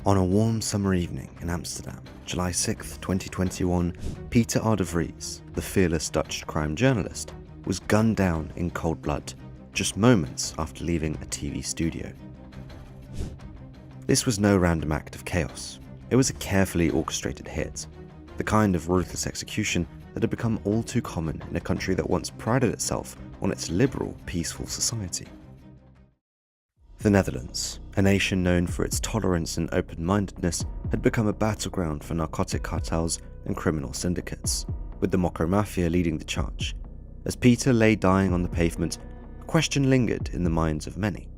On a warm summer evening in Amsterdam, July 6, 2021, Peter R. de Vries, the fearless Dutch crime journalist, was gunned down in cold blood, just moments after leaving a TV studio. This was no random act of chaos. It was a carefully orchestrated hit, the kind of ruthless execution that had become all too common in a country that once prided itself on its liberal, peaceful society. The Netherlands, a nation known for its tolerance and open-mindedness, had become a battleground for narcotic cartels and criminal syndicates, with the Mokro Mafia leading the charge. As Peter lay dying on the pavement, a question lingered in the minds of many.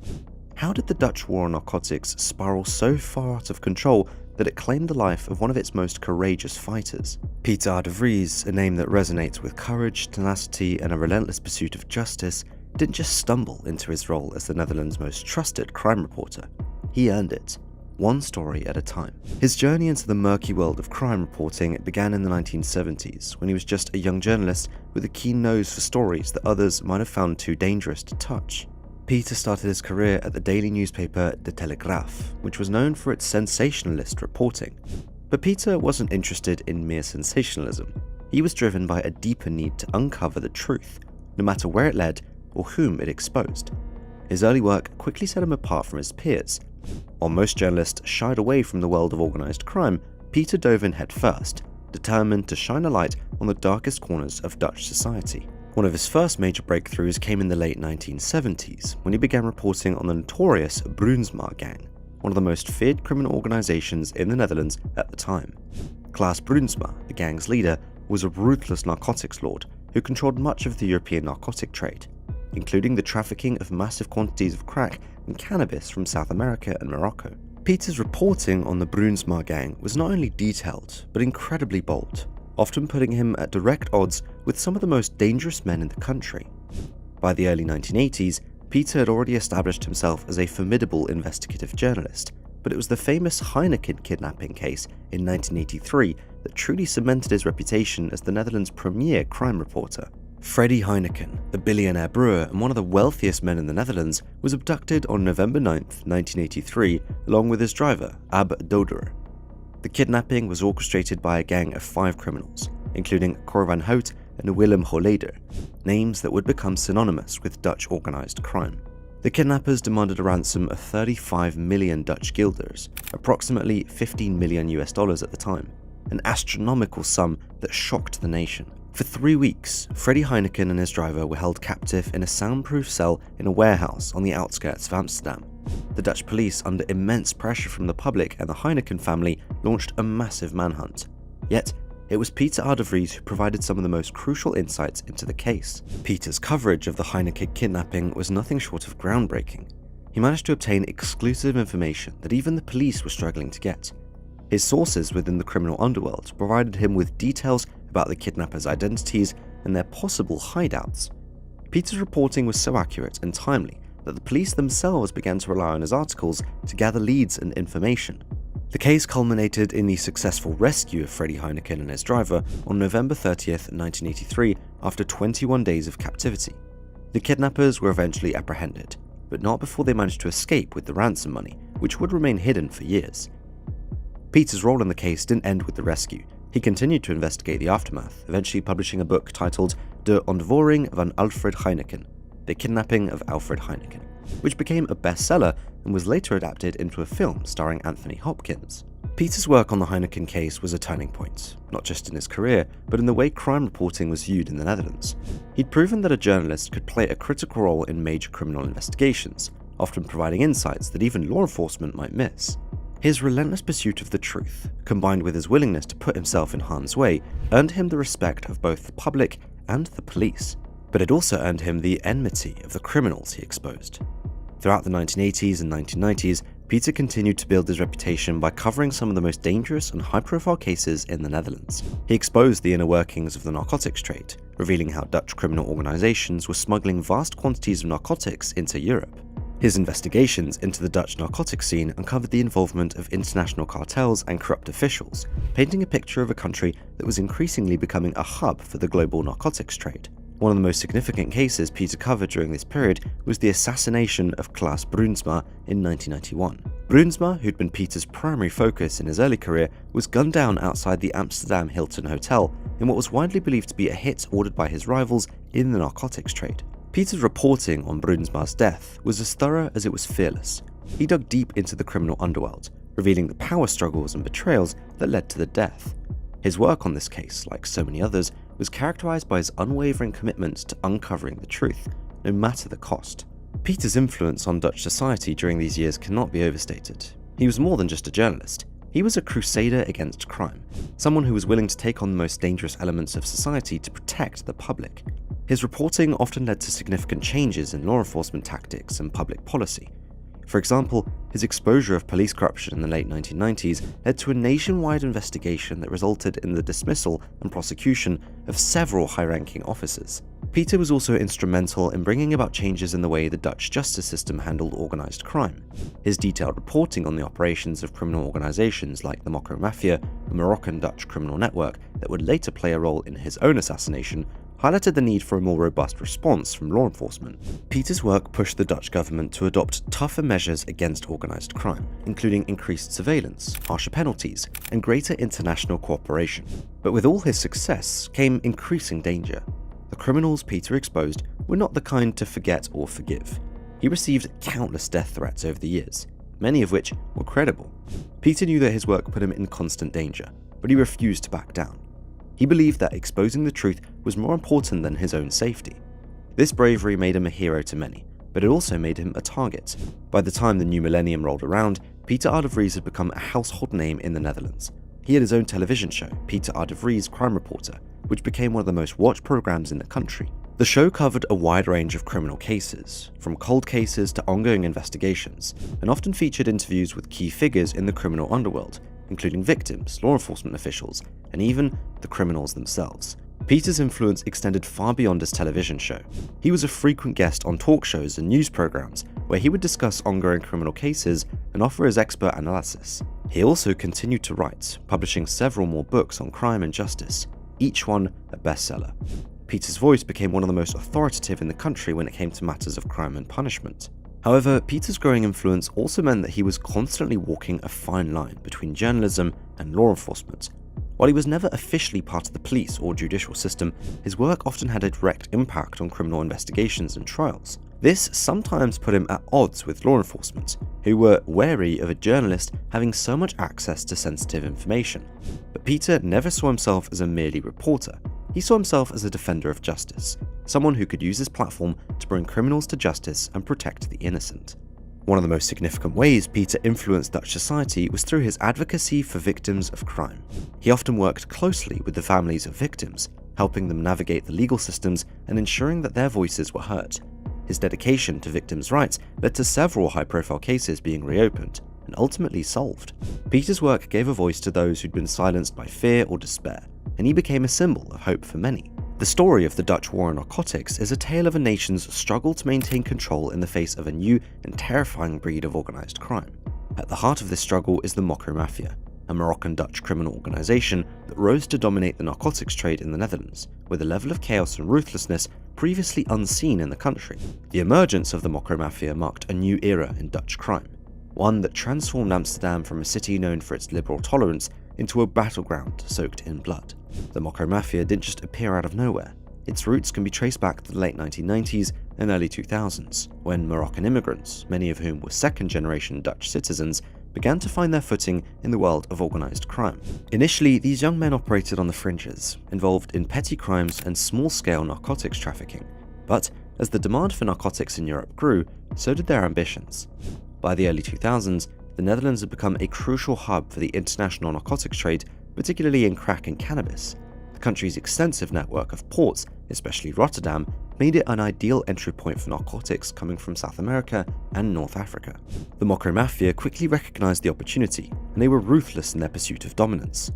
How did the Dutch war on narcotics spiral so far out of control that it claimed the life of one of its most courageous fighters? Peter R. de Vries, a name that resonates with courage, tenacity, and a relentless pursuit of justice, didn't just stumble into his role as the Netherlands' most trusted crime reporter. He earned it, one story at a time. His journey into the murky world of crime reporting began in the 1970s, when he was just a young journalist with a keen nose for stories that others might have found too dangerous to touch. Peter started his career at the daily newspaper De Telegraaf, which was known for its sensationalist reporting. But Peter wasn't interested in mere sensationalism. He was driven by a deeper need to uncover the truth, no matter where it led or whom it exposed. His early work quickly set him apart from his peers. While most journalists shied away from the world of organised crime, Peter dove in headfirst, determined to shine a light on the darkest corners of Dutch society. One of his first major breakthroughs came in the late 1970s, when he began reporting on the notorious Bruinsma gang, one of the most feared criminal organisations in the Netherlands at the time. Klaas Bruinsma, the gang's leader, was a ruthless narcotics lord who controlled much of the European narcotic trade, including the trafficking of massive quantities of crack and cannabis from South America and Morocco. Peter's reporting on the Bruinsma gang was not only detailed, but incredibly bold, often putting him at direct odds with some of the most dangerous men in the country. By the early 1980s, Peter had already established himself as a formidable investigative journalist, but it was the famous Heineken kidnapping case in 1983 that truly cemented his reputation as the Netherlands' premier crime reporter. Freddie Heineken, a billionaire brewer and one of the wealthiest men in the Netherlands, was abducted on November 9, 1983, along with his driver, Ab Doder. The kidnapping was orchestrated by a gang of 5 criminals, including Cor van Hout and Willem Holleder, names that would become synonymous with Dutch organised crime. The kidnappers demanded a ransom of 35 million Dutch guilders, approximately $15 million at the time, an astronomical sum that shocked the nation. For 3 weeks, Freddie Heineken and his driver were held captive in a soundproof cell in a warehouse on the outskirts of Amsterdam. The Dutch police, under immense pressure from the public and the Heineken family, launched a massive manhunt. Yet, it was Peter R. de Vries who provided some of the most crucial insights into the case. Peter's coverage of the Heineken kidnapping was nothing short of groundbreaking. He managed to obtain exclusive information that even the police were struggling to get. His sources within the criminal underworld provided him with details about the kidnappers' identities and their possible hideouts. Peter's reporting was so accurate and timely that the police themselves began to rely on his articles to gather leads and information. The case culminated in the successful rescue of Freddie Heineken and his driver on November 30th, 1983, after 21 days of captivity. The kidnappers were eventually apprehended, but not before they managed to escape with the ransom money, which would remain hidden for years. Peter's role in the case didn't end with the rescue. He continued to investigate the aftermath, eventually publishing a book titled De Ontvoering van Alfred Heineken, The Kidnapping of Alfred Heineken, which became a bestseller and was later adapted into a film starring Anthony Hopkins. Peter's work on the Heineken case was a turning point, not just in his career, but in the way crime reporting was viewed in the Netherlands. He'd proven that a journalist could play a critical role in major criminal investigations, often providing insights that even law enforcement might miss. His relentless pursuit of the truth, combined with his willingness to put himself in harm's way, earned him the respect of both the public and the police. But it also earned him the enmity of the criminals he exposed. Throughout the 1980s and 1990s, Peter continued to build his reputation by covering some of the most dangerous and high-profile cases in the Netherlands. He exposed the inner workings of the narcotics trade, revealing how Dutch criminal organisations were smuggling vast quantities of narcotics into Europe. His investigations into the Dutch narcotics scene uncovered the involvement of international cartels and corrupt officials, painting a picture of a country that was increasingly becoming a hub for the global narcotics trade. One of the most significant cases Peter covered during this period was the assassination of Klaas Bruinsma in 1991. Bruinsma, who'd been Peter's primary focus in his early career, was gunned down outside the Amsterdam Hilton Hotel in what was widely believed to be a hit ordered by his rivals in the narcotics trade. Peter's reporting on Bruinsma's death was as thorough as it was fearless. He dug deep into the criminal underworld, revealing the power struggles and betrayals that led to the death. His work on this case, like so many others, was characterized by his unwavering commitment to uncovering the truth, no matter the cost. Peter's influence on Dutch society during these years cannot be overstated. He was more than just a journalist. He was a crusader against crime, someone who was willing to take on the most dangerous elements of society to protect the public. His reporting often led to significant changes in law enforcement tactics and public policy. For example, his exposure of police corruption in the late 1990s led to a nationwide investigation that resulted in the dismissal and prosecution of several high-ranking officers. Peter was also instrumental in bringing about changes in the way the Dutch justice system handled organized crime. His detailed reporting on the operations of criminal organizations like the Mokro Mafia, a Moroccan-Dutch criminal network that would later play a role in his own assassination, highlighted the need for a more robust response from law enforcement. Peter's work pushed the Dutch government to adopt tougher measures against organized crime, including increased surveillance, harsher penalties, and greater international cooperation. But with all his success came increasing danger. The criminals Peter exposed were not the kind to forget or forgive. He received countless death threats over the years, many of which were credible. Peter knew that his work put him in constant danger, but he refused to back down. He believed that exposing the truth was more important than his own safety. This bravery made him a hero to many, but it also made him a target. By the time the new millennium rolled around, Peter R. de Vries had become a household name in the Netherlands. He had his own television show, Peter R. de Vries Crime Reporter, which became one of the most watched programs in the country. The show covered a wide range of criminal cases, from cold cases to ongoing investigations, and often featured interviews with key figures in the criminal underworld, including victims, law enforcement officials, and even the criminals themselves. Peter's influence extended far beyond his television show. He was a frequent guest on talk shows and news programs where he would discuss ongoing criminal cases and offer his expert analysis. He also continued to write, publishing several more books on crime and justice, each one a bestseller. Peter's voice became one of the most authoritative in the country when it came to matters of crime and punishment. However, Peter's growing influence also meant that he was constantly walking a fine line between journalism and law enforcement. While he was never officially part of the police or judicial system, his work often had a direct impact on criminal investigations and trials. This sometimes put him at odds with law enforcement, who were wary of a journalist having so much access to sensitive information. But Peter never saw himself as a merely reporter. He saw himself as a defender of justice, someone who could use his platform to bring criminals to justice and protect the innocent. One of the most significant ways Peter influenced Dutch society was through his advocacy for victims of crime. He often worked closely with the families of victims, helping them navigate the legal systems and ensuring that their voices were heard. His dedication to victims' rights led to several high-profile cases being reopened and ultimately solved. Peter's work gave a voice to those who'd been silenced by fear or despair, and he became a symbol of hope for many. The story of the Dutch war on narcotics is a tale of a nation's struggle to maintain control in the face of a new and terrifying breed of organized crime. At the heart of this struggle is the Mokro Mafia, a Moroccan-Dutch criminal organization that rose to dominate the narcotics trade in the Netherlands, with a level of chaos and ruthlessness previously unseen in the country. The emergence of the Mokro Mafia marked a new era in Dutch crime, one that transformed Amsterdam from a city known for its liberal tolerance into a battleground soaked in blood. The Mokro Mafia didn't just appear out of nowhere. Its roots can be traced back to the late 1990s and early 2000s, when Moroccan immigrants, many of whom were second-generation Dutch citizens, began to find their footing in the world of organized crime. Initially, these young men operated on the fringes, involved in petty crimes and small-scale narcotics trafficking. But as the demand for narcotics in Europe grew, so did their ambitions. By the early 2000s, the Netherlands had become a crucial hub for the international narcotics trade, particularly in crack and cannabis. The country's extensive network of ports, especially Rotterdam, made it an ideal entry point for narcotics coming from South America and North Africa. The Mokro Mafia quickly recognized the opportunity, and they were ruthless in their pursuit of dominance.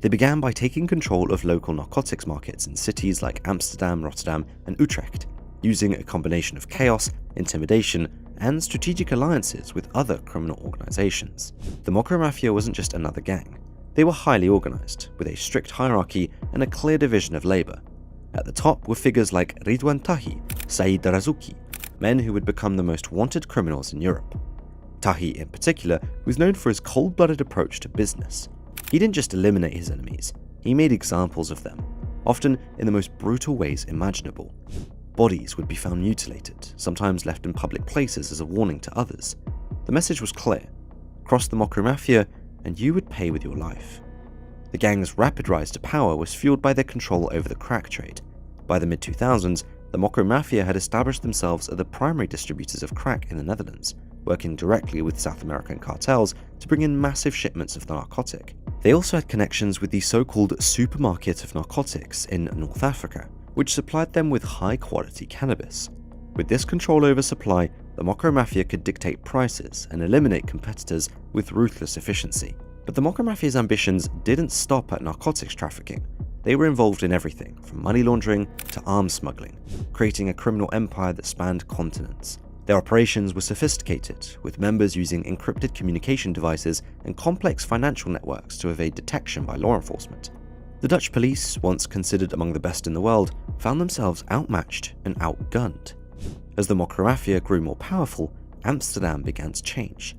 They began by taking control of local narcotics markets in cities like Amsterdam, Rotterdam, and Utrecht, using a combination of chaos, intimidation, and strategic alliances with other criminal organizations. The Mokro Mafia wasn't just another gang. They were highly organized, with a strict hierarchy and a clear division of labor. At the top were figures like Ridwan Tahi, Said Razouki, men who would become the most wanted criminals in Europe. Tahi, in particular, was known for his cold-blooded approach to business. He didn't just eliminate his enemies, he made examples of them, often in the most brutal ways imaginable. Bodies would be found mutilated, sometimes left in public places as a warning to others. The message was clear: cross the Mokro Mafia and you would pay with your life. The gang's rapid rise to power was fueled by their control over the crack trade. By the mid-2000s, the Mokro Mafia had established themselves as the primary distributors of crack in the Netherlands, working directly with South American cartels to bring in massive shipments of the narcotic. They also had connections with the so-called supermarket of narcotics in North Africa, which supplied them with high-quality cannabis. With this control over supply, the Mokro Mafia could dictate prices and eliminate competitors with ruthless efficiency. But the Mokro Mafia's ambitions didn't stop at narcotics trafficking. They were involved in everything from money laundering to arms smuggling, creating a criminal empire that spanned continents. Their operations were sophisticated, with members using encrypted communication devices and complex financial networks to evade detection by law enforcement. The Dutch police, once considered among the best in the world, found themselves outmatched and outgunned. As the Mokro Mafia grew more powerful, Amsterdam began to change.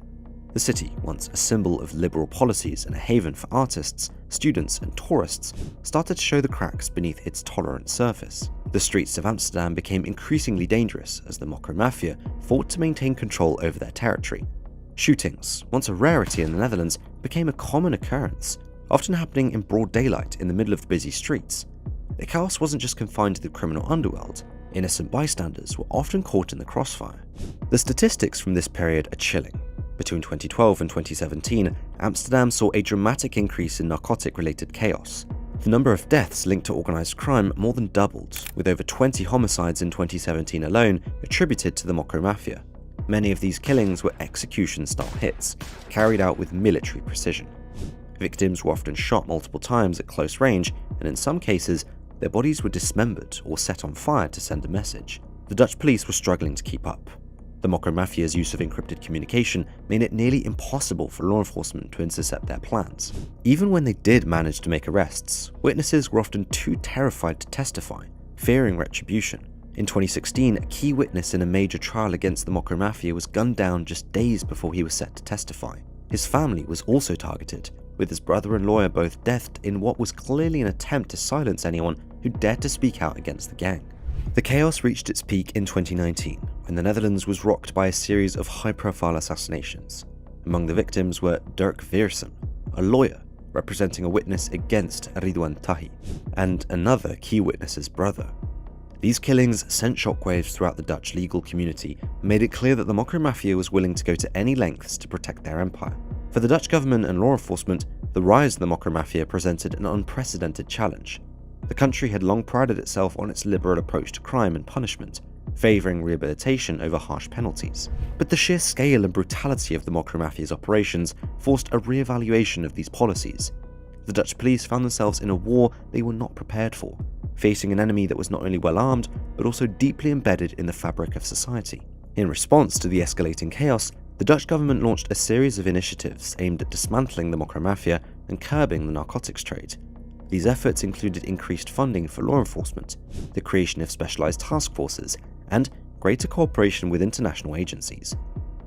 The city, once a symbol of liberal policies and a haven for artists, students, and tourists, started to show the cracks beneath its tolerant surface. The streets of Amsterdam became increasingly dangerous as the Mokro Mafia fought to maintain control over their territory. Shootings, once a rarity in the Netherlands, became a common occurrence, often happening in broad daylight in the middle of busy streets. The chaos wasn't just confined to the criminal underworld. Innocent bystanders were often caught in the crossfire. The statistics from this period are chilling. Between 2012 and 2017, Amsterdam saw a dramatic increase in narcotic-related chaos. The number of deaths linked to organized crime more than doubled, with over 20 homicides in 2017 alone attributed to the Mokro Mafia. Many of these killings were execution-style hits, carried out with military precision. Victims were often shot multiple times at close range, and in some cases, their bodies were dismembered or set on fire to send a message. The Dutch police were struggling to keep up. The Mokro Mafia's use of encrypted communication made it nearly impossible for law enforcement to intercept their plans. Even when they did manage to make arrests, witnesses were often too terrified to testify, fearing retribution. In 2016, a key witness in a major trial against the Mokro Mafia was gunned down just days before he was set to testify. His family was also targeted, with his brother and lawyer both deathed in what was clearly an attempt to silence anyone who dared to speak out against the gang. The chaos reached its peak in 2019, when the Netherlands was rocked by a series of high-profile assassinations. Among the victims were Dirk Vries, a lawyer representing a witness against Ridwan Tahi, and another key witness's brother. These killings sent shockwaves throughout the Dutch legal community and made it clear that the Mokro Mafia was willing to go to any lengths to protect their empire. For the Dutch government and law enforcement, the rise of the Mokro Mafia presented an unprecedented challenge. The country had long prided itself on its liberal approach to crime and punishment, favouring rehabilitation over harsh penalties. But the sheer scale and brutality of the Mokro Mafia's operations forced a re-evaluation of these policies. The Dutch police found themselves in a war they were not prepared for, facing an enemy that was not only well armed, but also deeply embedded in the fabric of society. In response to the escalating chaos, the Dutch government launched a series of initiatives aimed at dismantling the Mokro Mafia and curbing the narcotics trade. These efforts included increased funding for law enforcement, the creation of specialized task forces, and greater cooperation with international agencies.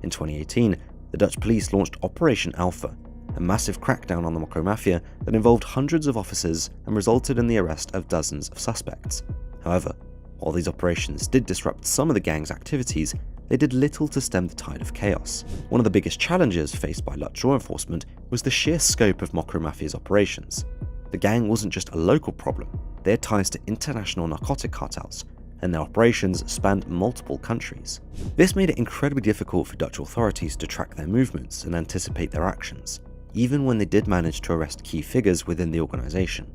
In 2018, the Dutch police launched Operation Alpha, a massive crackdown on the Mokro Mafia that involved hundreds of officers and resulted in the arrest of dozens of suspects. However, while these operations did disrupt some of the gang's activities, they did little to stem the tide of chaos. One of the biggest challenges faced by Dutch law enforcement was the sheer scope of Mokro Mafia's operations. The gang wasn't just a local problem, they had ties to international narcotic cartels, and their operations spanned multiple countries. This made it incredibly difficult for Dutch authorities to track their movements and anticipate their actions, even when they did manage to arrest key figures within the organization.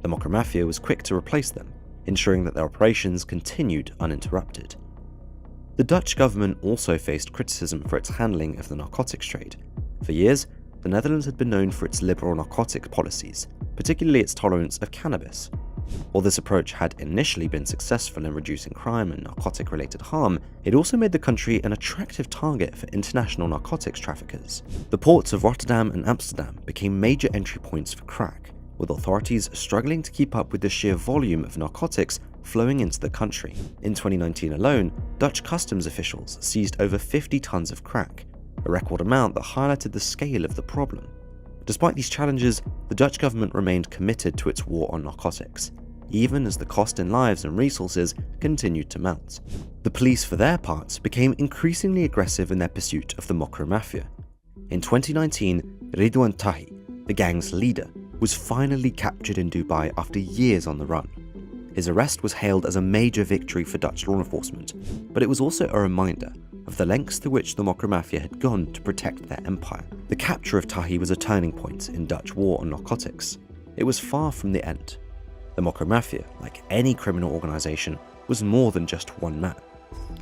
The Mokro Mafia was quick to replace them, ensuring that their operations continued uninterrupted. The Dutch government also faced criticism for its handling of the narcotics trade. For years, the Netherlands had been known for its liberal narcotic policies, particularly its tolerance of cannabis. While this approach had initially been successful in reducing crime and narcotic-related harm, it also made the country an attractive target for international narcotics traffickers. The ports of Rotterdam and Amsterdam became major entry points for crack, with authorities struggling to keep up with the sheer volume of narcotics flowing into the country. In 2019 alone, Dutch customs officials seized over 50 tons of crack, a record amount that highlighted the scale of the problem. Despite these challenges, the Dutch government remained committed to its war on narcotics, even as the cost in lives and resources continued to mount. The police, for their part, became increasingly aggressive in their pursuit of the Mokro Mafia. In 2019, Ridwan Tahi, the gang's leader, was finally captured in Dubai after years on the run. His arrest was hailed as a major victory for Dutch law enforcement, but it was also a reminder of the lengths to which the Mokro Mafia had gone to protect their empire. The capture of Tahi was a turning point in Dutch war on narcotics. It was far from the end. The Mokro Mafia, like any criminal organisation, was more than just one man.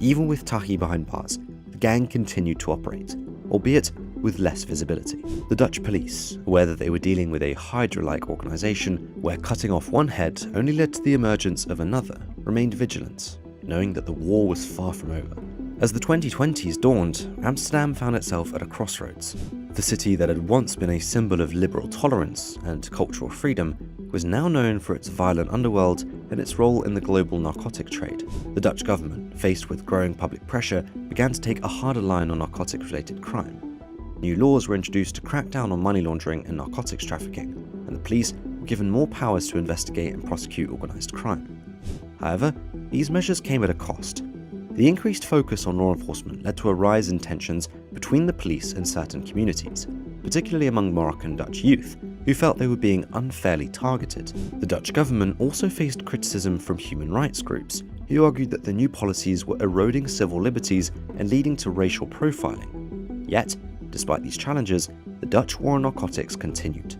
Even with Tahi behind bars, the gang continued to operate, albeit with less visibility. The Dutch police, aware that they were dealing with a Hydra-like organisation where cutting off one head only led to the emergence of another, remained vigilant, knowing that the war was far from over. As the 2020s dawned, Amsterdam found itself at a crossroads. The city that had once been a symbol of liberal tolerance and cultural freedom was now known for its violent underworld and its role in the global narcotic trade. The Dutch government, faced with growing public pressure, began to take a harder line on narcotics-related crime. New laws were introduced to crack down on money laundering and narcotics trafficking, and the police were given more powers to investigate and prosecute organised crime. However, these measures came at a cost. The increased focus on law enforcement led to a rise in tensions between the police and certain communities, particularly among Moroccan Dutch youth, who felt they were being unfairly targeted. The Dutch government also faced criticism from human rights groups, who argued that the new policies were eroding civil liberties and leading to racial profiling. Yet, despite these challenges, the Dutch war on narcotics continued.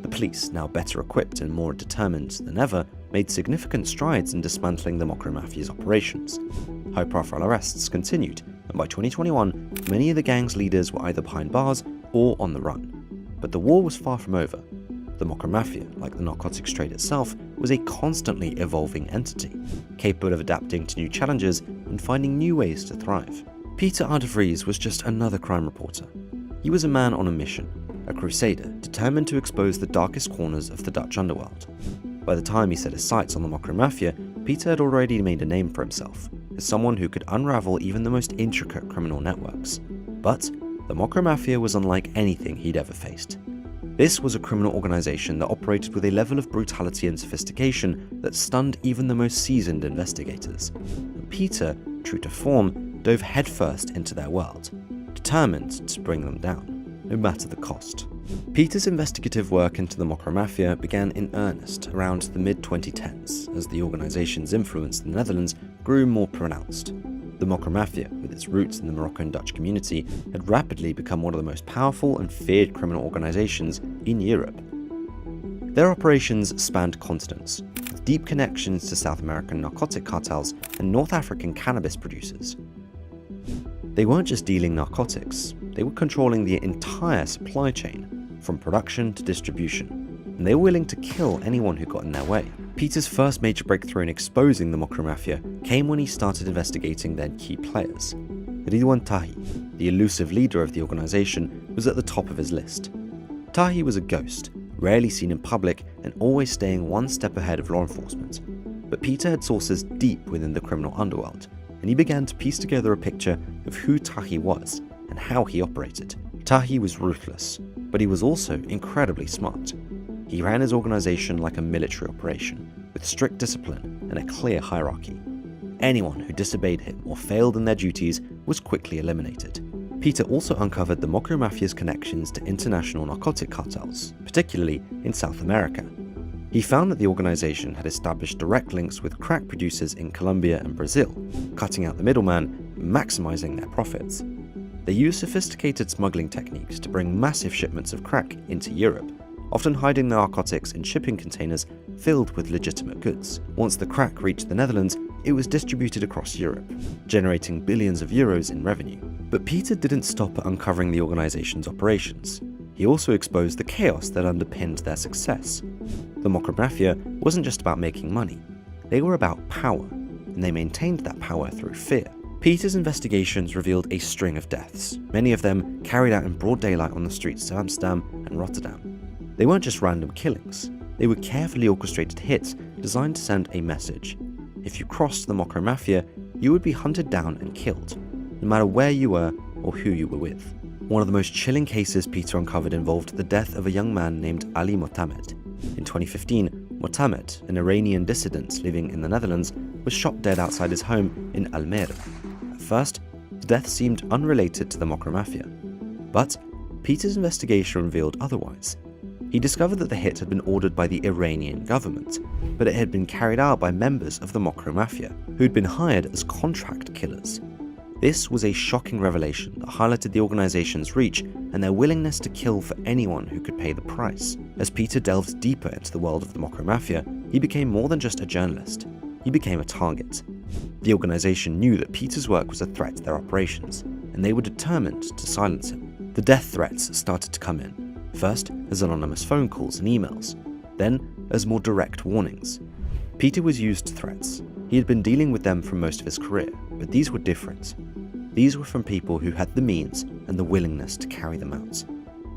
The police, now better equipped and more determined than ever, made significant strides in dismantling the Mokro Mafia's operations. High-profile arrests continued, and by 2021, many of the gang's leaders were either behind bars or on the run. But the war was far from over. The Mokro Mafia, like the narcotics trade itself, was a constantly evolving entity, capable of adapting to new challenges and finding new ways to thrive. Peter Vries was just another crime reporter. He was a man on a mission, a crusader determined to expose the darkest corners of the Dutch underworld. By the time he set his sights on the Mokro Mafia, Peter had already made a name for himself as someone who could unravel even the most intricate criminal networks. But the Mokro Mafia was unlike anything he'd ever faced. This was a criminal organisation that operated with a level of brutality and sophistication that stunned even the most seasoned investigators. And Peter, true to form, dove headfirst into their world, determined to bring them down, no matter the cost. Peter's investigative work into the Mokro Mafia began in earnest around the mid-2010s as the organisation's influence in the Netherlands grew more pronounced. The Mokro Mafia, with its roots in the Moroccan Dutch community, had rapidly become one of the most powerful and feared criminal organisations in Europe. Their operations spanned continents, with deep connections to South American narcotic cartels and North African cannabis producers. They weren't just dealing narcotics, they were controlling the entire supply chain, from production to distribution, and they were willing to kill anyone who got in their way. Peter's first major breakthrough in exposing the Mokro Mafia came when he started investigating their key players. Ridwan Tahi, the elusive leader of the organisation, was at the top of his list. Tahi was a ghost, rarely seen in public and always staying one step ahead of law enforcement. But Peter had sources deep within the criminal underworld, and he began to piece together a picture of who Tahi was and how he operated. Tahi was ruthless, but he was also incredibly smart. He ran his organisation like a military operation, with strict discipline and a clear hierarchy. Anyone who disobeyed him or failed in their duties was quickly eliminated. Peter also uncovered the Mokro Mafia's connections to international narcotic cartels, particularly in South America. He found that the organisation had established direct links with crack producers in Colombia and Brazil, cutting out the middleman and maximising their profits. They used sophisticated smuggling techniques to bring massive shipments of crack into Europe, often hiding the narcotics in shipping containers filled with legitimate goods. Once the crack reached the Netherlands, it was distributed across Europe, generating billions of euros in revenue. But Peter didn't stop at uncovering the organisation's operations. He also exposed the chaos that underpinned their success. The Mokro Mafia wasn't just about making money, they were about power, and they maintained that power through fear. Peter's investigations revealed a string of deaths, many of them carried out in broad daylight on the streets of Amsterdam and Rotterdam. They weren't just random killings, they were carefully orchestrated hits designed to send a message. If you crossed the Mokro Mafia, you would be hunted down and killed, no matter where you were or who you were with. One of the most chilling cases Peter uncovered involved the death of a young man named Ali Motamed. In 2015, Motamed, an Iranian dissident living in the Netherlands, was shot dead outside his home in Almere. At first, the death seemed unrelated to the Mokro Mafia. But Peter's investigation revealed otherwise. He discovered that the hit had been ordered by the Iranian government, but it had been carried out by members of the Mokro Mafia, who'd been hired as contract killers. This was a shocking revelation that highlighted the organization's reach and their willingness to kill for anyone who could pay the price. As Peter delved deeper into the world of the Mokro Mafia, he became more than just a journalist. He became a target. The organization knew that Peter's work was a threat to their operations, and they were determined to silence him. The death threats started to come in, first as anonymous phone calls and emails, then as more direct warnings. Peter was used to threats. He had been dealing with them for most of his career, but these were different. These were from people who had the means and the willingness to carry them out.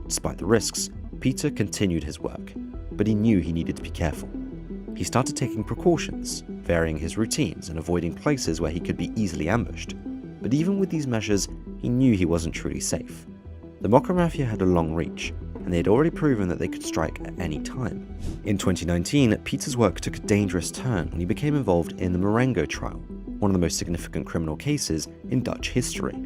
Despite the risks, Peter continued his work, but he knew he needed to be careful. He started taking precautions, varying his routines and avoiding places where he could be easily ambushed. But even with these measures, he knew he wasn't truly safe. The Mokro Mafia had a long reach, and they had already proven that they could strike at any time. In 2019, Peter's work took a dangerous turn when he became involved in the Marengo trial, one of the most significant criminal cases in Dutch history.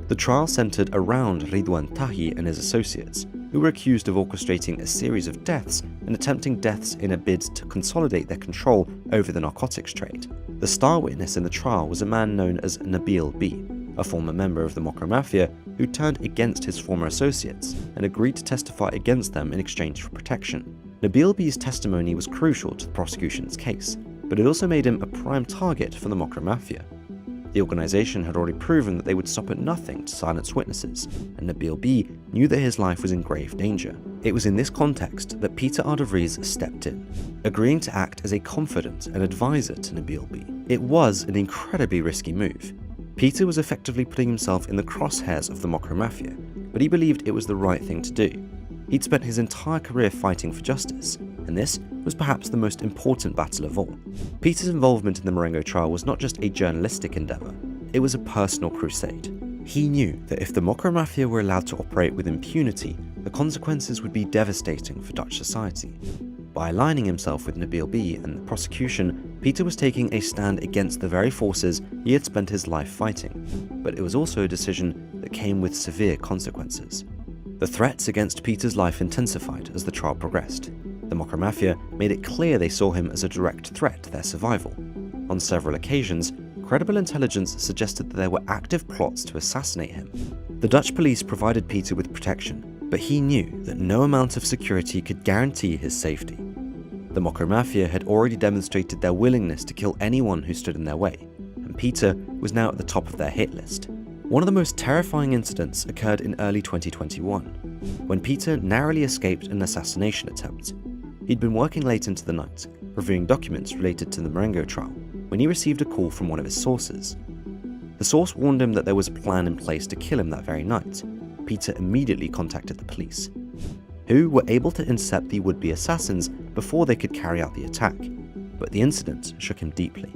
The trial centered around Ridwan Tahi and his associates, who were accused of orchestrating a series of deaths and attempting deaths in a bid to consolidate their control over the narcotics trade. The star witness in the trial was a man known as Nabil B, a former member of the Mokro Mafia who turned against his former associates and agreed to testify against them in exchange for protection. Nabil B's testimony was crucial to the prosecution's case, but it also made him a prime target for the Mokro Mafia. The organization had already proven that they would stop at nothing to silence witnesses, and Nabil B knew that his life was in grave danger. It was in this context that Peter Vries stepped in, agreeing to act as a confidant and advisor to Nabil B. It was an incredibly risky move. Peter was effectively putting himself in the crosshairs of the Mokro Mafia, but he believed it was the right thing to do. He'd spent his entire career fighting for justice, and this was perhaps the most important battle of all. Peter's involvement in the Marengo trial was not just a journalistic endeavor, it was a personal crusade. He knew that if the Mokro Mafia were allowed to operate with impunity, the consequences would be devastating for Dutch society. By aligning himself with Nabil B and the prosecution, Peter was taking a stand against the very forces he had spent his life fighting, but it was also a decision that came with severe consequences. The threats against Peter's life intensified as the trial progressed. The Mokro Mafia made it clear they saw him as a direct threat to their survival. On several occasions, credible intelligence suggested that there were active plots to assassinate him. The Dutch police provided Peter with protection, but he knew that no amount of security could guarantee his safety. The Mokro Mafia had already demonstrated their willingness to kill anyone who stood in their way, and Peter was now at the top of their hit list. One of the most terrifying incidents occurred in early 2021, when Peter narrowly escaped an assassination attempt. He'd been working late into the night, reviewing documents related to the Marengo trial, when he received a call from one of his sources. The source warned him that there was a plan in place to kill him that very night. Peter immediately contacted the police, who were able to intercept the would-be assassins before they could carry out the attack. But the incident shook him deeply.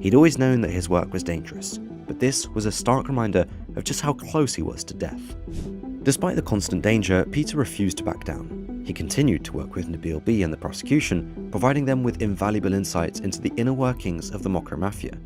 He'd always known that his work was dangerous, but this was a stark reminder of just how close he was to death. Despite the constant danger, Peter refused to back down. He continued to work with Nabil B and the prosecution, providing them with invaluable insights into the inner workings of the Mokro Mafia.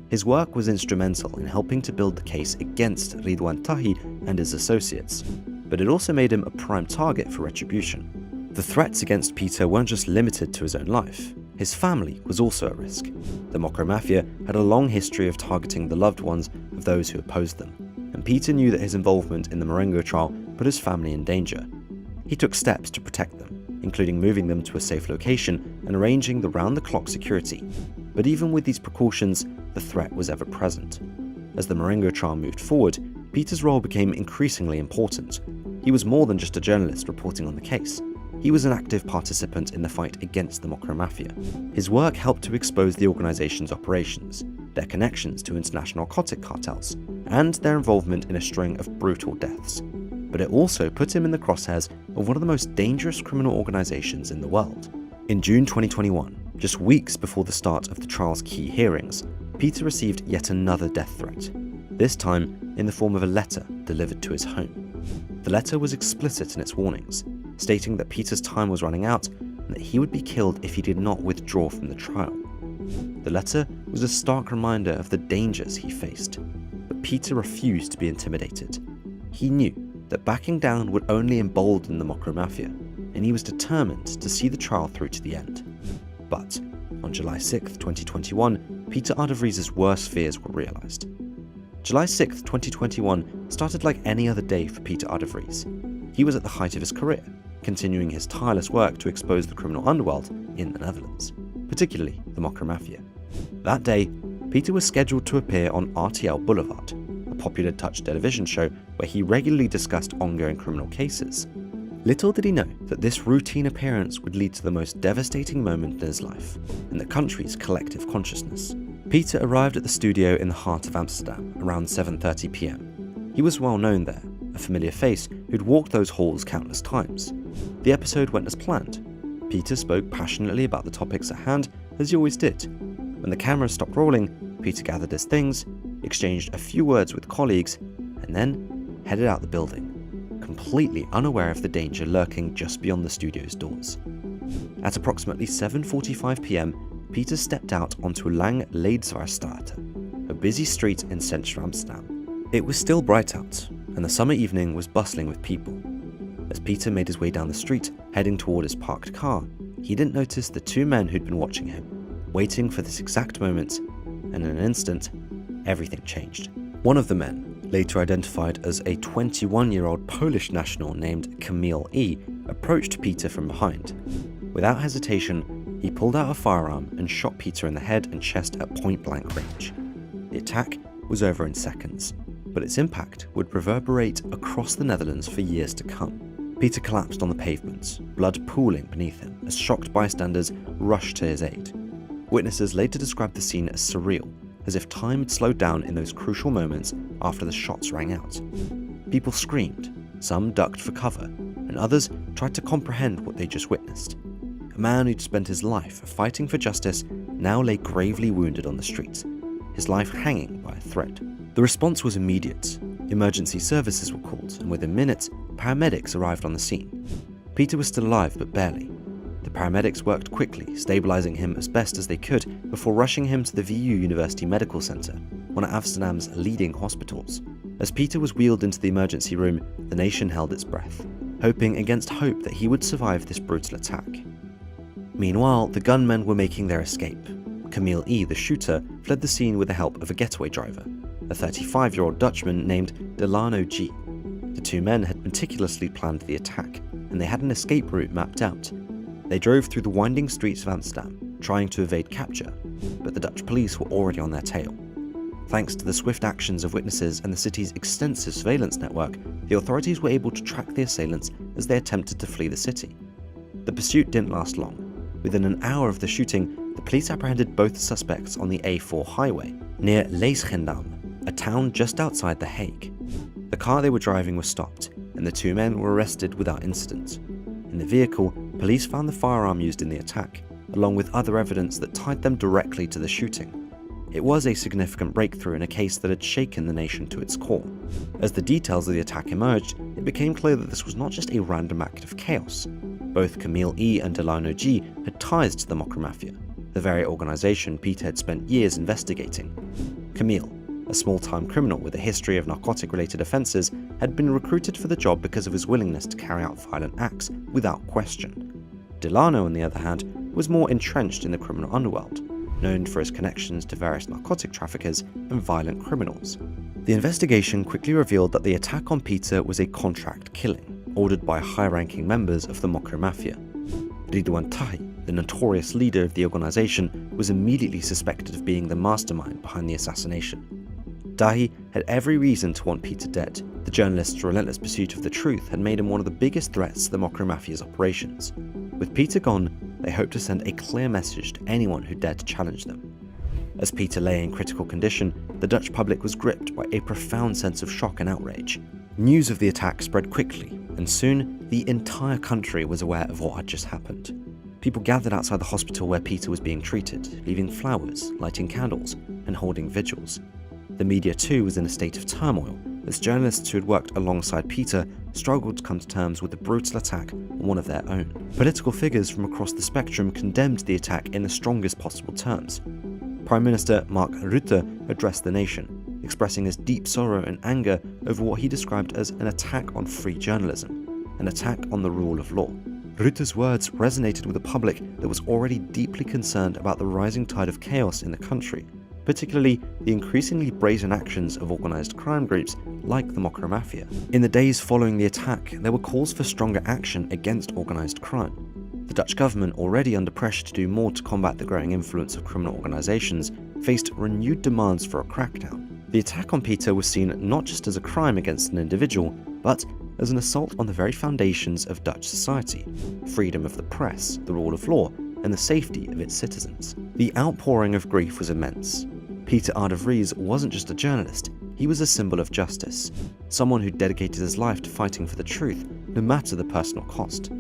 His work was instrumental in helping to build the case against Ridwan Tahi and his associates, but it also made him a prime target for retribution. The threats against Peter weren't just limited to his own life. His family was also at risk. The Mokro Mafia had a long history of targeting the loved ones of those who opposed them, and Peter knew that his involvement in the Marengo trial put his family in danger. He took steps to protect them, including moving them to a safe location and arranging the round-the-clock security. But even with these precautions, the threat was ever present. As the Marengo trial moved forward, Peter's role became increasingly important. He was more than just a journalist reporting on the case. He was an active participant in the fight against the Mokro Mafia. His work helped to expose the organization's operations, their connections to international narcotic cartels, and their involvement in a string of brutal deaths. But it also put him in the crosshairs of one of the most dangerous criminal organizations in the world. In June 2021, just weeks before the start of the trial's key hearings, Peter received yet another death threat, this time in the form of a letter delivered to his home. The letter was explicit in its warnings, stating that Peter's time was running out and that he would be killed if he did not withdraw from the trial. The letter was a stark reminder of the dangers he faced, but Peter refused to be intimidated. He knew that backing down would only embolden the Mokro Mafia, and he was determined to see the trial through to the end. But on July 6, 2021, Peter R. de Vries' worst fears were realised. July 6, 2021 started like any other day for Peter R. de Vries. He was at the height of his career, continuing his tireless work to expose the criminal underworld in the Netherlands, particularly the Mokro Mafia. That day, Peter was scheduled to appear on RTL Boulevard, a popular Dutch television show where he regularly discussed ongoing criminal cases. Little did he know that this routine appearance would lead to the most devastating moment in his life, in the country's collective consciousness. Peter arrived at the studio in the heart of Amsterdam around 7:30 p.m. He was well known there, a familiar face who'd walked those halls countless times. The episode went as planned. Peter spoke passionately about the topics at hand, as he always did. When the camera stopped rolling, Peter gathered his things, exchanged a few words with colleagues, and then headed out the building, completely unaware of the danger lurking just beyond the studio's doors. At approximately 7:45 p.m, Peter stepped out onto Lang Leidsvaarstraat, a busy street in central Amsterdam. It was still bright out, and the summer evening was bustling with people. As Peter made his way down the street, heading toward his parked car, he didn't notice the two men who'd been watching him, waiting for this exact moment, and in an instant, everything changed. One of the men, later identified as a 21-year-old Polish national named Kamil E., approached Peter from behind. Without hesitation, he pulled out a firearm and shot Peter in the head and chest at point-blank range. The attack was over in seconds, but its impact would reverberate across the Netherlands for years to come. Peter collapsed on the pavement, blood pooling beneath him as shocked bystanders rushed to his aid. Witnesses later described the scene as surreal, as if time had slowed down in those crucial moments after the shots rang out. People screamed, some ducked for cover, and others tried to comprehend what they just witnessed. A man who'd spent his life fighting for justice now lay gravely wounded on the streets, his life hanging by a thread. The response was immediate. Emergency services were called, and within minutes, paramedics arrived on the scene. Peter was still alive, but barely. The paramedics worked quickly, stabilizing him as best as they could before rushing him to the VU University Medical Center, one of Amsterdam's leading hospitals. As Peter was wheeled into the emergency room, the nation held its breath, hoping against hope that he would survive this brutal attack. Meanwhile, the gunmen were making their escape. Kamil E., the shooter, fled the scene with the help of a getaway driver, a 35-year-old Dutchman named Delano G. The two men had meticulously planned the attack, and they had an escape route mapped out. They drove through the winding streets of Amsterdam, trying to evade capture, but the Dutch police were already on their tail. Thanks to the swift actions of witnesses and the city's extensive surveillance network, the authorities were able to track the assailants as they attempted to flee the city. The pursuit didn't last long. Within an hour of the shooting, the police apprehended both suspects on the A4 highway, near Leesgendam, a town just outside The Hague. The car they were driving was stopped, and the two men were arrested without incident. In the vehicle, police found the firearm used in the attack, along with other evidence that tied them directly to the shooting. It was a significant breakthrough in a case that had shaken the nation to its core. As the details of the attack emerged, it became clear that this was not just a random act of chaos. Both Kamil E. and Delano G. had ties to the Mokro Mafia, the very organization Peter had spent years investigating. Kamil, a small-time criminal with a history of narcotic-related offences, had been recruited for the job because of his willingness to carry out violent acts without question. Delano, on the other hand, was more entrenched in the criminal underworld, known for his connections to various narcotic traffickers and violent criminals. The investigation quickly revealed that the attack on Peter was a contract killing, ordered by high-ranking members of the Mokro Mafia. Ridwan Tahi, the notorious leader of the organization, was immediately suspected of being the mastermind behind the assassination. Tahi had every reason to want Peter dead. The journalist's relentless pursuit of the truth had made him one of the biggest threats to the Mokro Mafia's operations. With Peter gone, they hoped to send a clear message to anyone who dared to challenge them. As Peter lay in critical condition, the Dutch public was gripped by a profound sense of shock and outrage. News of the attack spread quickly, and soon the entire country was aware of what had just happened. People gathered outside the hospital where Peter was being treated, leaving flowers, lighting candles, and holding vigils. The media too was in a state of turmoil, as journalists who had worked alongside Peter struggled to come to terms with the brutal attack on one of their own. Political figures from across the spectrum condemned the attack in the strongest possible terms. Prime Minister Mark Rutte addressed the nation, expressing his deep sorrow and anger over what he described as an attack on free journalism, an attack on the rule of law. Rutte's words resonated with a public that was already deeply concerned about the rising tide of chaos in the country, particularly the increasingly brazen actions of organised crime groups like the Mokro Mafia. In the days following the attack, there were calls for stronger action against organised crime. The Dutch government, already under pressure to do more to combat the growing influence of criminal organisations, faced renewed demands for a crackdown. The attack on Peter was seen not just as a crime against an individual, but as an assault on the very foundations of Dutch society: freedom of the press, the rule of law, and the safety of its citizens. The outpouring of grief was immense. Peter Vries wasn't just a journalist, he was a symbol of justice, someone who dedicated his life to fighting for the truth, no matter the personal cost.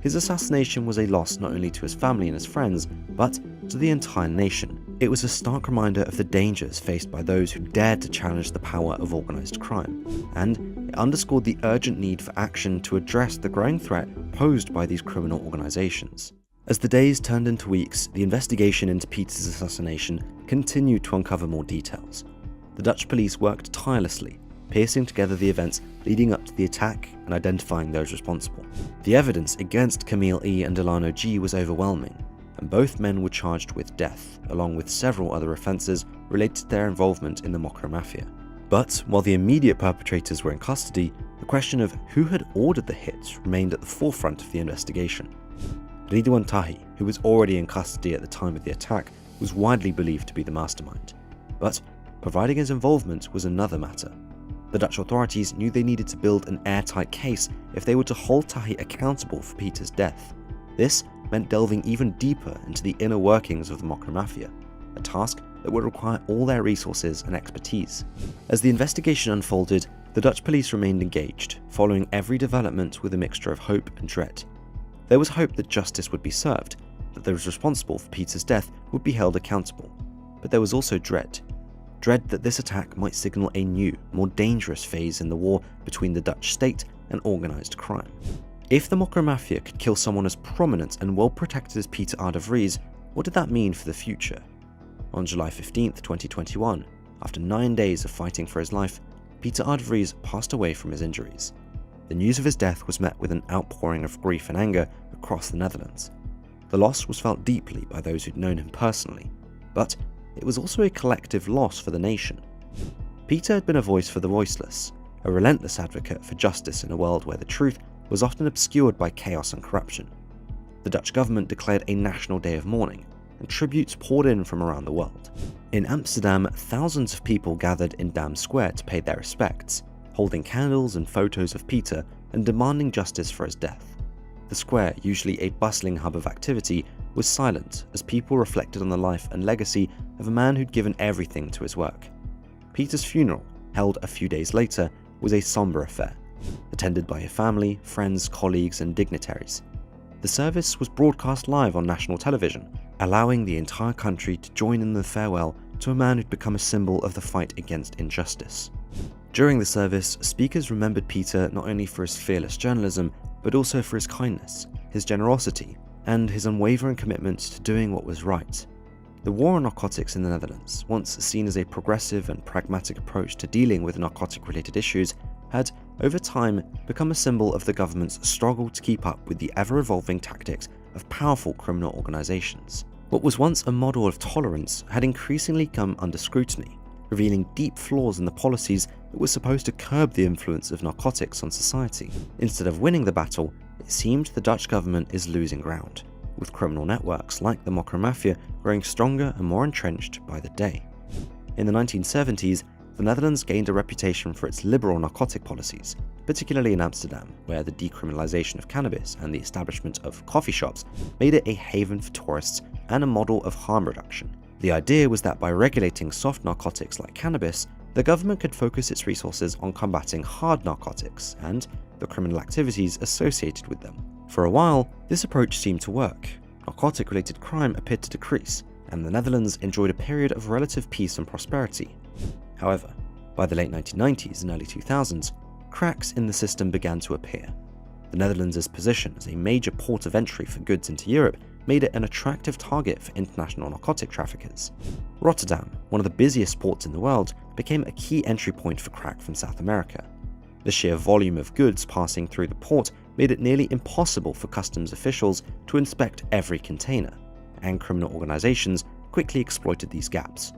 His assassination was a loss not only to his family and his friends, but to the entire nation. It was a stark reminder of the dangers faced by those who dared to challenge the power of organised crime, and it underscored the urgent need for action to address the growing threat posed by these criminal organisations. As the days turned into weeks, the investigation into Peter's assassination continued to uncover more details. The Dutch police worked tirelessly, piecing together the events leading up to the attack and identifying those responsible. The evidence against Camille E. and Delano G. was overwhelming, and both men were charged with death, along with several other offences related to their involvement in the Mokro Mafia. But while the immediate perpetrators were in custody, the question of who had ordered the hits remained at the forefront of the investigation. Ridwan Tahi, who was already in custody at the time of the attack, was widely believed to be the mastermind. But providing his involvement was another matter. The Dutch authorities knew they needed to build an airtight case if they were to hold Tahi accountable for Peter's death. This meant delving even deeper into the inner workings of the Mokro Mafia, a task that would require all their resources and expertise. As the investigation unfolded, the Dutch police remained engaged, following every development with a mixture of hope and dread. There was hope that justice would be served, that those responsible for Peter's death would be held accountable. But there was also dread. Dread that this attack might signal a new, more dangerous phase in the war between the Dutch state and organised crime. If the Mokro Mafia could kill someone as prominent and well protected as Peter Vries, what did that mean for the future? On July 15, 2021, after 9 days of fighting for his life, Peter Vries passed away from his injuries. The news of his death was met with an outpouring of grief and anger across the Netherlands. The loss was felt deeply by those who'd known him personally, but it was also a collective loss for the nation. Peter had been a voice for the voiceless, a relentless advocate for justice in a world where the truth was often obscured by chaos and corruption. The Dutch government declared a national day of mourning, and tributes poured in from around the world. In Amsterdam, thousands of people gathered in Dam Square to pay their respects, holding candles and photos of Peter and demanding justice for his death. The square, usually a bustling hub of activity, was silent as people reflected on the life and legacy of a man who'd given everything to his work. Peter's funeral, held a few days later, was a somber affair, attended by his family, friends, colleagues, and dignitaries. The service was broadcast live on national television, allowing the entire country to join in the farewell to a man who'd become a symbol of the fight against injustice. During the service, speakers remembered Peter not only for his fearless journalism, but also for his kindness, his generosity, and his unwavering commitment to doing what was right. The war on narcotics in the Netherlands, once seen as a progressive and pragmatic approach to dealing with narcotic-related issues, had, over time, become a symbol of the government's struggle to keep up with the ever-evolving tactics of powerful criminal organisations. What was once a model of tolerance had increasingly come under scrutiny, revealing deep flaws in the policies that were supposed to curb the influence of narcotics on society. Instead of winning the battle, it seemed the Dutch government is losing ground, with criminal networks like the Mokro Mafia growing stronger and more entrenched by the day. In the 1970s, the Netherlands gained a reputation for its liberal narcotic policies, particularly in Amsterdam, where the decriminalisation of cannabis and the establishment of coffee shops made it a haven for tourists and a model of harm reduction. The idea was that by regulating soft narcotics like cannabis, the government could focus its resources on combating hard narcotics and the criminal activities associated with them. For a while, this approach seemed to work. Narcotic-related crime appeared to decrease, and the Netherlands enjoyed a period of relative peace and prosperity. However, By the late 1990s and early 2000s, cracks in the system began to appear. The Netherlands' position as a major port of entry for goods into Europe made it an attractive target for international narcotic traffickers. Rotterdam, one of the busiest ports in the world, became a key entry point for crack from South America. The sheer volume of goods passing through the port made it nearly impossible for customs officials to inspect every container, and criminal organizations quickly exploited these gaps.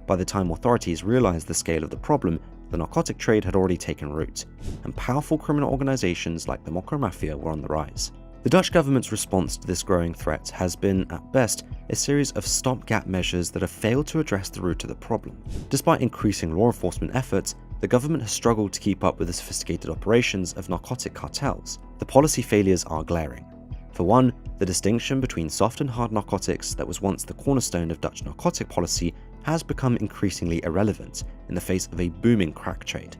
By the time authorities realized the scale of the problem, the narcotic trade had already taken root, and powerful criminal organizations like the Mokro Mafia were on the rise. The Dutch government's response to this growing threat has been, at best, a series of stopgap measures that have failed to address the root of the problem. Despite increasing law enforcement efforts, the government has struggled to keep up with the sophisticated operations of narcotic cartels. The policy failures are glaring. For one, the distinction between soft and hard narcotics that was once the cornerstone of Dutch narcotic policy has become increasingly irrelevant in the face of a booming crack trade.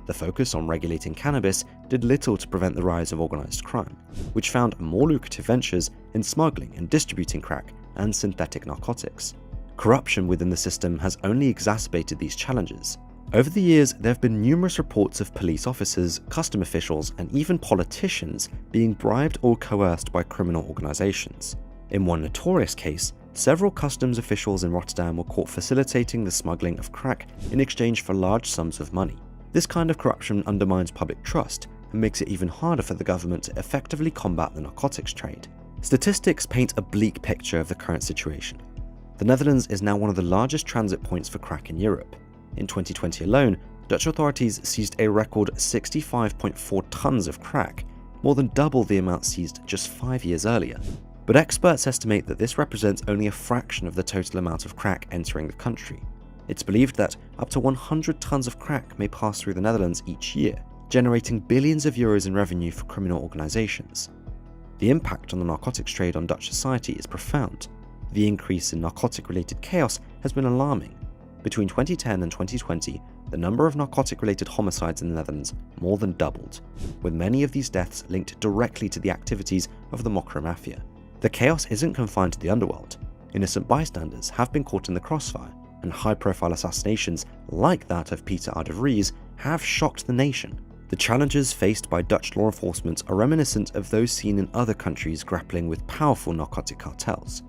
The focus on regulating cannabis did little to prevent the rise of organized crime, which found more lucrative ventures in smuggling and distributing crack and synthetic narcotics. Corruption within the system has only exacerbated these challenges. Over the years, there have been numerous reports of police officers, custom officials, and even politicians being bribed or coerced by criminal organizations. In one notorious case, several customs officials in Rotterdam were caught facilitating the smuggling of crack in exchange for large sums of money. This kind of corruption undermines public trust and makes it even harder for the government to effectively combat the narcotics trade. Statistics paint a bleak picture of the current situation. The Netherlands is now one of the largest transit points for crack in Europe. In 2020 alone, Dutch authorities seized a record 65.4 tons of crack, more than double the amount seized just 5 years earlier. But experts estimate that this represents only a fraction of the total amount of crack entering the country. It's believed that up to 100 tons of crack may pass through the Netherlands each year, generating billions of euros in revenue for criminal organizations. The impact on the narcotics trade on Dutch society is profound. The increase in narcotic-related chaos has been alarming. Between 2010 and 2020, the number of narcotic-related homicides in the Netherlands more than doubled, with many of these deaths linked directly to the activities of the Mokro Mafia. The chaos isn't confined to the underworld. Innocent bystanders have been caught in the crossfire, and high-profile assassinations like that of Peter R. de Vries have shocked the nation. The challenges faced by Dutch law enforcement are reminiscent of those seen in other countries grappling with powerful narcotic cartels.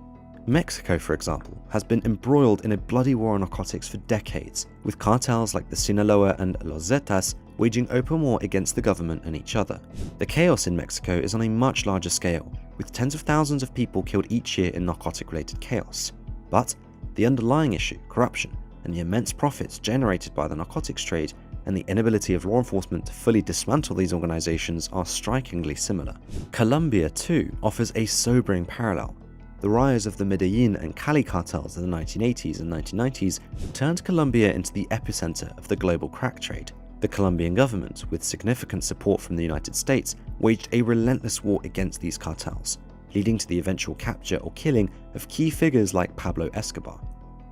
Mexico, for example, has been embroiled in a bloody war on narcotics for decades, with cartels like the Sinaloa and Los Zetas waging open war against the government and each other. The chaos in Mexico is on a much larger scale, with tens of thousands of people killed each year in narcotic-related chaos. But the underlying issue, corruption, and the immense profits generated by the narcotics trade and the inability of law enforcement to fully dismantle these organizations are strikingly similar. Colombia, too, offers a sobering parallel. The rise of the Medellin and Cali cartels in the 1980s and 1990s turned Colombia into the epicenter of the global crack trade. The Colombian government, with significant support from the United States, waged a relentless war against these cartels, leading to the eventual capture or killing of key figures like Pablo Escobar.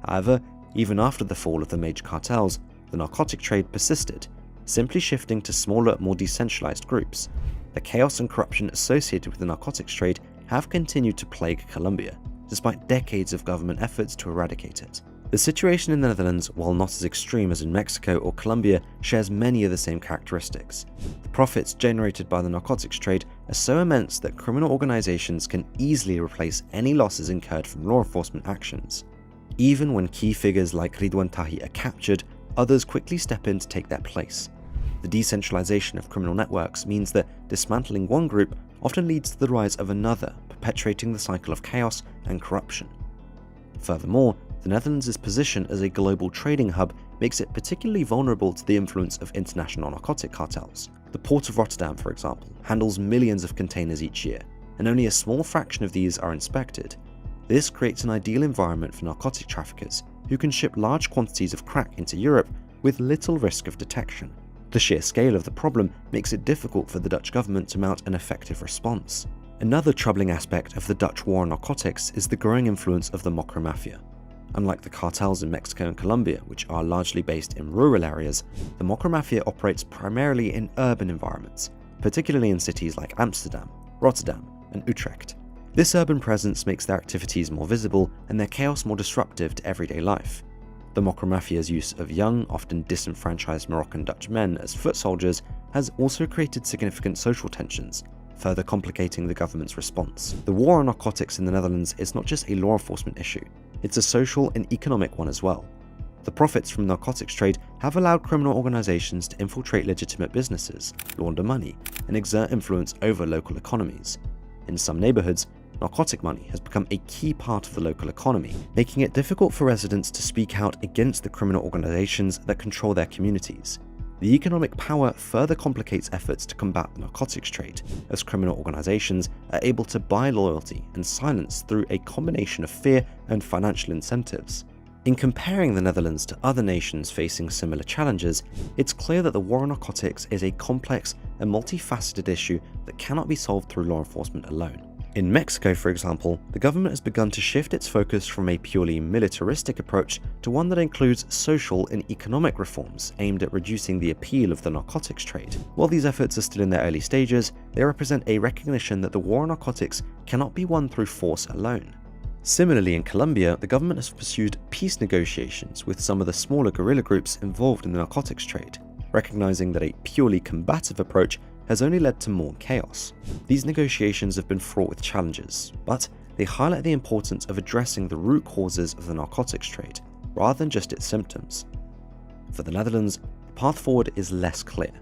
However, even after the fall of the major cartels, the narcotic trade persisted, simply shifting to smaller, more decentralized groups. The chaos and corruption associated with the narcotics trade have continued to plague Colombia, despite decades of government efforts to eradicate it. The situation in the Netherlands, while not as extreme as in Mexico or Colombia, shares many of the same characteristics. The profits generated by the narcotics trade are so immense that criminal organizations can easily replace any losses incurred from law enforcement actions. Even when key figures like Ridwan Tahi are captured, others quickly step in to take their place. The decentralization of criminal networks means that dismantling one group often leads to the rise of another, perpetuating the cycle of chaos and corruption. Furthermore, the Netherlands' position as a global trading hub makes it particularly vulnerable to the influence of international narcotic cartels. The port of Rotterdam, for example, handles millions of containers each year, and only a small fraction of these are inspected. This creates an ideal environment for narcotic traffickers who can ship large quantities of crack into Europe with little risk of detection. The sheer scale of the problem makes it difficult for the Dutch government to mount an effective response. Another troubling aspect of the Dutch war on narcotics is the growing influence of the Mokro Mafia. Unlike the cartels in Mexico and Colombia, which are largely based in rural areas, the Mokro Mafia operates primarily in urban environments, particularly in cities like Amsterdam, Rotterdam, and Utrecht. This urban presence makes their activities more visible and their chaos more disruptive to everyday life. The Mocha Mafia's use of young, often disenfranchised Moroccan Dutch men as foot soldiers has also created significant social tensions, further complicating the government's response. The war on narcotics in the Netherlands is not just a law enforcement issue, it's a social and economic one as well. The profits from narcotics trade have allowed criminal organizations to infiltrate legitimate businesses, launder money, and exert influence over local economies. In some neighborhoods, narcotic money has become a key part of the local economy, making it difficult for residents to speak out against the criminal organizations that control their communities. The economic power further complicates efforts to combat the narcotics trade, as criminal organizations are able to buy loyalty and silence through a combination of fear and financial incentives. In comparing the Netherlands to other nations facing similar challenges, it's clear that the war on narcotics is a complex and multifaceted issue that cannot be solved through law enforcement alone. In Mexico, for example, the government has begun to shift its focus from a purely militaristic approach to one that includes social and economic reforms aimed at reducing the appeal of the narcotics trade. While these efforts are still in their early stages, they represent a recognition that the war on narcotics cannot be won through force alone. Similarly, in Colombia, the government has pursued peace negotiations with some of the smaller guerrilla groups involved in the narcotics trade, recognizing that a purely combative approach has only led to more chaos. These negotiations have been fraught with challenges, but they highlight the importance of addressing the root causes of the narcotics trade, rather than just its symptoms. For the Netherlands, the path forward is less clear.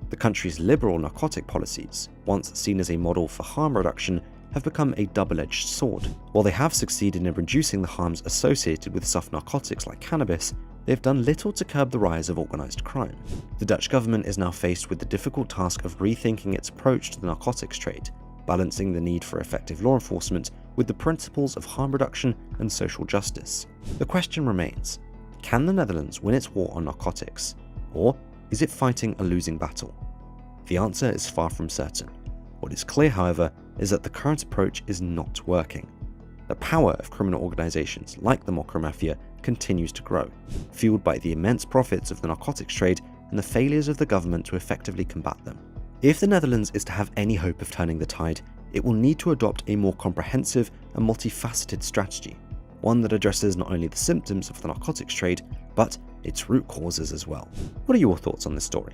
The country's liberal narcotic policies, once seen as a model for harm reduction, have become a double-edged sword. While they have succeeded in reducing the harms associated with soft narcotics like cannabis, they have done little to curb the rise of organised crime. The Dutch government is now faced with the difficult task of rethinking its approach to the narcotics trade, balancing the need for effective law enforcement with the principles of harm reduction and social justice. The question remains, can the Netherlands win its war on narcotics, or is it fighting a losing battle? The answer is far from certain. What is clear, however, is that the current approach is not working. The power of criminal organizations like the Mocha Mafia continues to grow, fueled by the immense profits of the narcotics trade and the failures of the government to effectively combat them. If the Netherlands is to have any hope of turning the tide, it will need to adopt a more comprehensive and multifaceted strategy, one that addresses not only the symptoms of the narcotics trade, but its root causes as well. What are your thoughts on this story?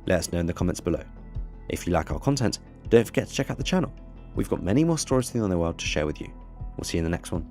Let us know in the comments below. If you like our content, don't forget to check out the channel. We've got many more stories from the underworld to share with you. We'll see you in the next one.